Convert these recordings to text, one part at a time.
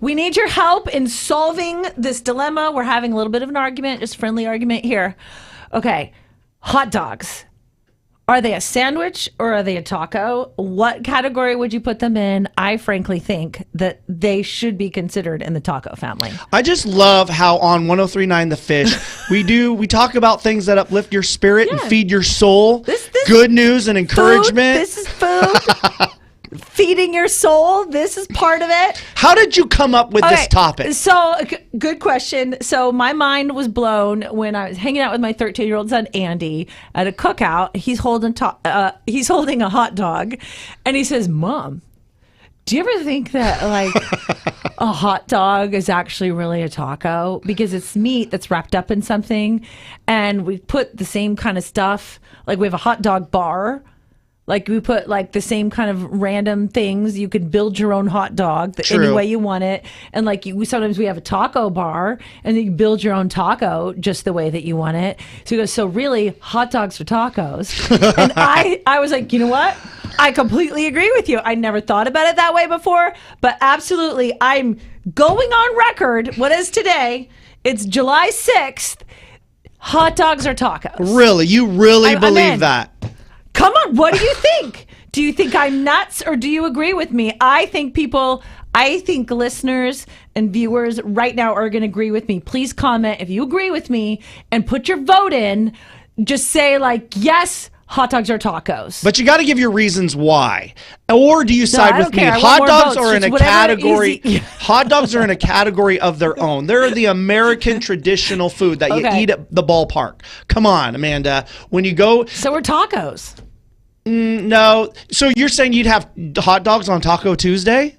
We need your help in solving this dilemma. We're having a little bit of an argument, just a friendly argument here. Okay, hot dogs. Are they a sandwich or are they a taco? What category would you put them in? I frankly think that they should be considered in the taco family. I just love how on 103.9 The Fish, we talk about things that uplift your spirit and feed your soul. This good news and encouragement. This is food. Feeding your soul. This is part of it. How did you come up with this topic? So, good question. So, my mind was blown when I was hanging out with my 13-year-old son, Andy, at a cookout. He's holding a hot dog, and he says, "Mom, do you ever think that, like, a hot dog is actually really a taco? Because it's meat that's wrapped up in something, and we put the same kind of stuff. Like, we have a hot dog bar. Like, we put, like, the same kind of random things. You could build your own hot dog any way you want it. And, like, sometimes we have a taco bar, and then you build your own taco just the way that you want it." So he goes, "So really, hot dogs are tacos." And I was like, you know what? I completely agree with you. I never thought about it that way before. But absolutely, I'm going on record. What is today? It's July 6th. Hot dogs are tacos. Really? You really believe that? Come on, what do you think? Do you think I'm nuts or do you agree with me? I think listeners and viewers right now are going to agree with me. Please comment if you agree with me and put your vote in. Just say, like, yes, hot dogs are tacos. But you got to give your reasons why. Or do you side with me? Hot dogs are in a category. Hot dogs are in a category of their own. They're the American traditional food that you eat at the ballpark. Come on, Amanda. When you go, so we're tacos. No. So you're saying you'd have hot dogs on Taco Tuesday?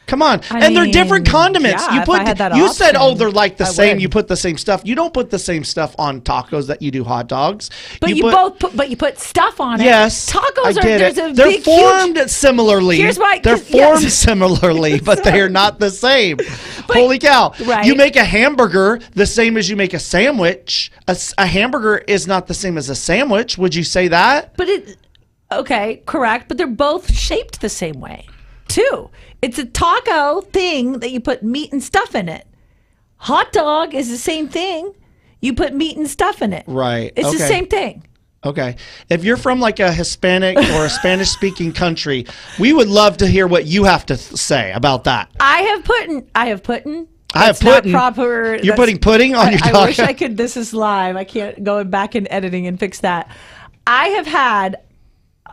Come on. And they're different condiments. Yeah, you said, oh, they're like the same. You put the same stuff. You don't put the same stuff on tacos that you do hot dogs. But you put stuff on it. Yes. Tacos they're formed similarly. Here's why. They're formed similarly, but they are not the same. Holy cow. Right. You make a hamburger the same as you make a sandwich. A hamburger is not the same as a sandwich. Would you say that? Okay, correct. But they're both shaped the same way, too. It's a taco thing that you put meat and stuff in it. Hot dog is the same thing. You put meat and stuff in it. Right. It's the same thing. Okay. If you're from like a Hispanic or a Spanish-speaking country, we would love to hear what you have to say about that. I have pudding. Not proper. You're putting pudding on your taco? I wish I could. This is live. I can't go back in editing and fix that. I have had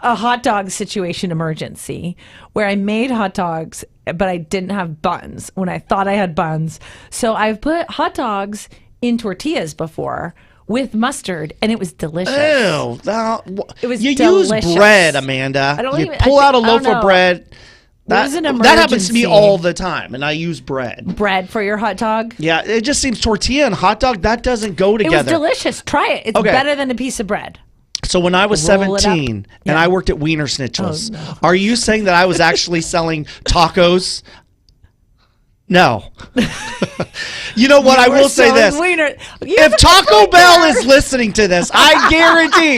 a hot dog situation emergency where I made hot dogs, but I didn't have buns when I thought I had buns. So I've put hot dogs in tortillas before with mustard, and it was delicious. Ew. It was you delicious. Use bread, Amanda. You pull out a loaf of bread. That happens to me all the time, and I use bread. Bread for your hot dog? Yeah, it just seems tortilla and hot dog, that doesn't go together. It was delicious. Try it. It's better than a piece of bread. So when I was 17 and I worked at Wiener Schnitzel's, are you saying that I was actually selling tacos? No. You know what? I will say this. If Taco Bell is listening to this, I guarantee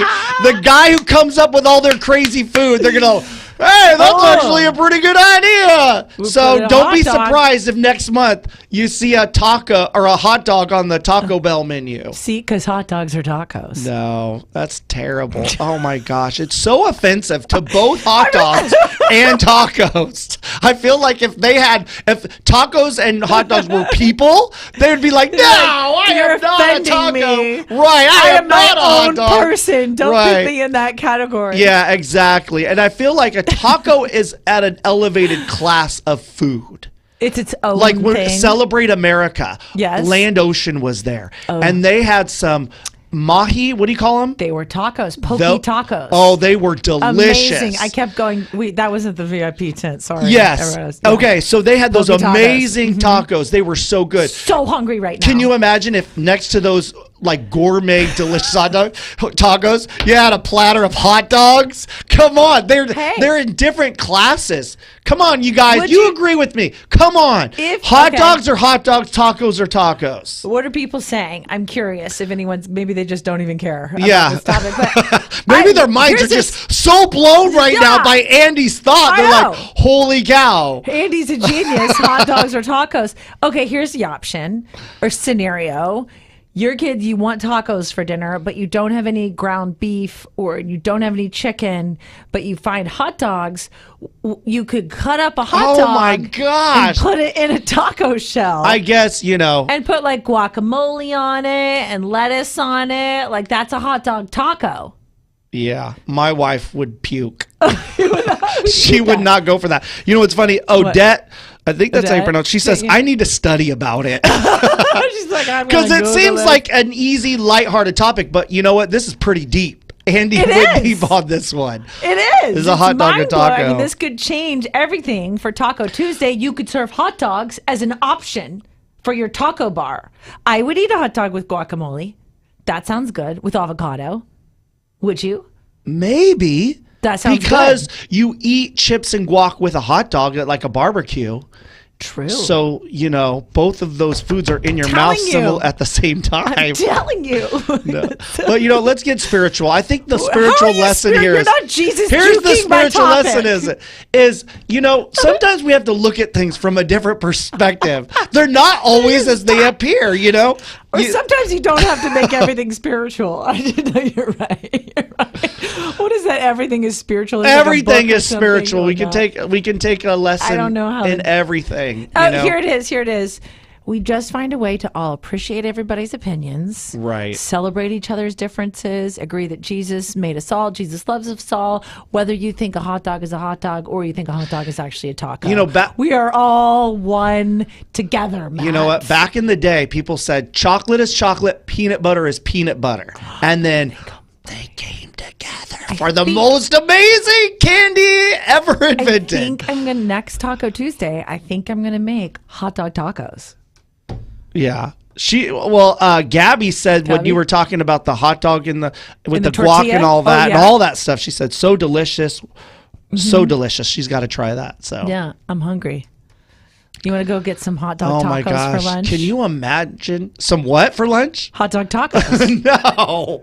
the guy who comes up with all their crazy food, they're going to, hey, that's actually a pretty good idea. So don't be surprised if next month you see a taco or a hot dog on the Taco Bell menu. See, because hot dogs are tacos. No, that's terrible. Oh my gosh. It's so offensive to both hot dogs and tacos. I feel like if tacos and hot dogs were people, they would be like, no, I am not a taco. Me. Right, I am not a hot dog. I am my own person. Don't put me in that category. Yeah, exactly. And I feel like a taco is at an elevated class of food. It's its own like thing. Celebrate America. Yes. Land Ocean was there. And they had some mahi, what do you call them? They were tacos, tacos. Oh, they were delicious. Amazing. I kept going. That wasn't the VIP tent. Sorry. Yes. Okay, so they had those amazing tacos. They were so good. So hungry right now. Can you imagine if next to those like gourmet delicious hot dog tacos. You had a platter of hot dogs. Come on, they're in different classes. Come on, you guys, you agree with me? Come on, hot dogs are hot dogs, tacos are tacos. What are people saying? I'm curious if anyone's maybe they just don't even care about this topic. But maybe their minds are just so blown right now by Andy's thought. They're like, holy cow. Andy's a genius. Hot dogs or tacos. Okay, here's the option or scenario. Your kids, you want tacos for dinner, but you don't have any ground beef or you don't have any chicken, but you find hot dogs. You could cut up a hot dog. Oh my gosh. And put it in a taco shell. I guess, And put like guacamole on it and lettuce on it. Like that's a hot dog taco. Yeah, my wife would puke. She would not go for that. You know what's funny? Odette, I think that's how you pronounce it. She says, I need to study about it. She's like, because it seems like an easy, lighthearted topic, but you know what? This is pretty deep. Andy went deep on this one. It is. It's a hot dog and taco. I mean, this could change everything for Taco Tuesday. You could serve hot dogs as an option for your taco bar. I would eat a hot dog with guacamole. That sounds good. With avocado. Would you? Maybe. That sounds because good. you eat chips and guac with a hot dog at like a barbecue. True. So, both of those foods are in your mouth at the same time. I'm telling you. No. But, let's get spiritual. I think the spiritual lesson here You're not Jesus. Here's the spiritual lesson is, sometimes we have to look at things from a different perspective. They're not always as they appear, Or sometimes you don't have to make everything spiritual. I didn't know you're right. You're right. What is that? Everything is spiritual. Everything is spiritual. We can take a lesson I don't know how in everything. Here it is. Here it is. We just find a way to all appreciate everybody's opinions. Right. Celebrate each other's differences. Agree that Jesus made us all. Jesus loves us all. Whether you think a hot dog is a hot dog or you think a hot dog is actually a taco. We are all one together, Matt. You know what? Back in the day, people said chocolate is chocolate, peanut butter is peanut butter. And then they came together for the most amazing candy ever invented. I think I'm going to, next Taco Tuesday, I think I'm going to make hot dog tacos. Yeah. Gabby said when you were talking about the hot dog with the guac and all that and all that stuff, she said so delicious. So delicious. She's got to try that. So yeah, I'm hungry. You want to go get some hot dog tacos for lunch? Can you imagine some what for lunch? Hot dog tacos. No.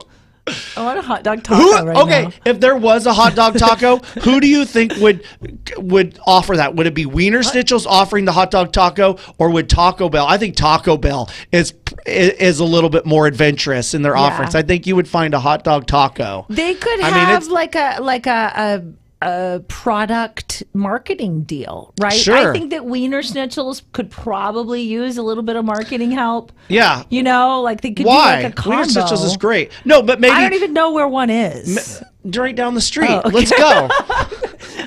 I want a hot dog taco now. If there was a hot dog taco, who do you think would offer that? Would it be Wiener Schnitzel's offering the hot dog taco, or would Taco Bell? I think Taco Bell is a little bit more adventurous in their offerings. I think you would find a hot dog taco. They could have like a product marketing deal, right? Sure. I think that Wiener Schnitzels could probably use a little bit of marketing help. Yeah. Like they could do like a combo. Wiener Schnitzels is great. No, but maybe I don't even know where one is. Right down the street. Oh, okay. Let's go.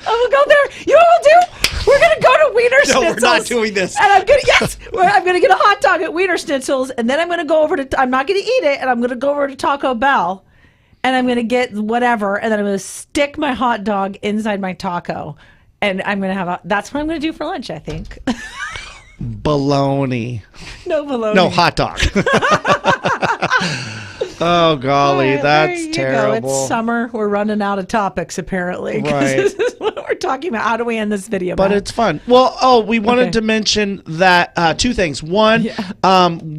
We'll go there. You know what we'll do? We're gonna go to Wiener Schnitzels. No, we're not doing this. And I'm gonna get a hot dog at Wiener Schnitzels, and then I'm gonna go over to. I'm not gonna eat it, and I'm gonna go over to Taco Bell. And I'm going to get whatever, and then I'm going to stick my hot dog inside my taco. And I'm going to that's what I'm going to do for lunch, I think. Baloney. No baloney. No, hot dog. Oh, golly, that's terrible. It's summer. We're running out of topics, apparently. Right. This is what we're talking about. How do we end this video? But it's fun. Well, we wanted to mention that two things. One,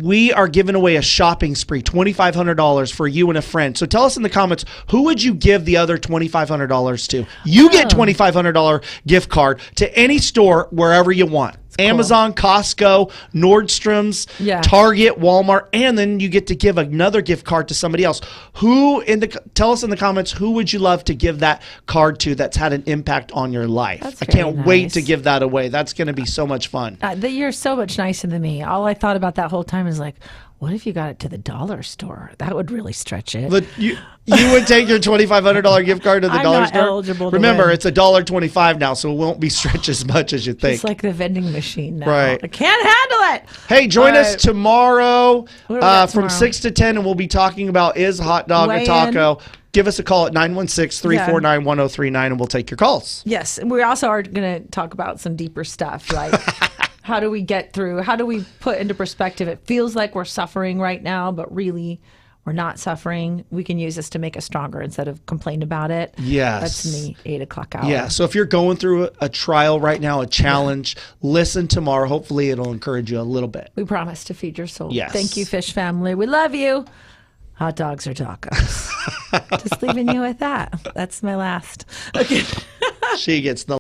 we are giving away a shopping spree, $2,500 for you and a friend. So tell us in the comments, who would you give the other $2,500 to? You get $2,500 gift card to any store wherever you want. Amazon, Costco, Nordstrom's, Target, Walmart, and then you get to give another gift card to somebody else. Tell us in the comments, who would you love to give that card to that's had an impact on your life? I can't wait to give that away. That's going to be so much fun. You're so much nicer than me. All I thought about that whole time is like, what if you got it to the dollar store? That would really stretch it. But you would take your $2,500 gift card to the dollar store? Eligible to Remember, win. It's $1.25 now, so it won't be stretched as much as you think. It's like the vending machine now. Right. I can't handle it. Hey, join us tomorrow tomorrow from 6 to 10, and we'll be talking about is hot dog a taco. Give us a call at 916-349-1039, and we'll take your calls. Yes. And we also are going to talk about some deeper stuff, like How do we get through? How do we put into perspective? It feels like we're suffering right now, but really we're not suffering. We can use this to make us stronger instead of complain about it. Yes. That's me, 8 o'clock hour. Yeah. So if you're going through a trial right now, a challenge, listen tomorrow. Hopefully it'll encourage you a little bit. We promise to feed your soul. Yes. Thank you, Fish family. We love you. Hot dogs or tacos. Just leaving you with that. That's my last. Okay. She gets the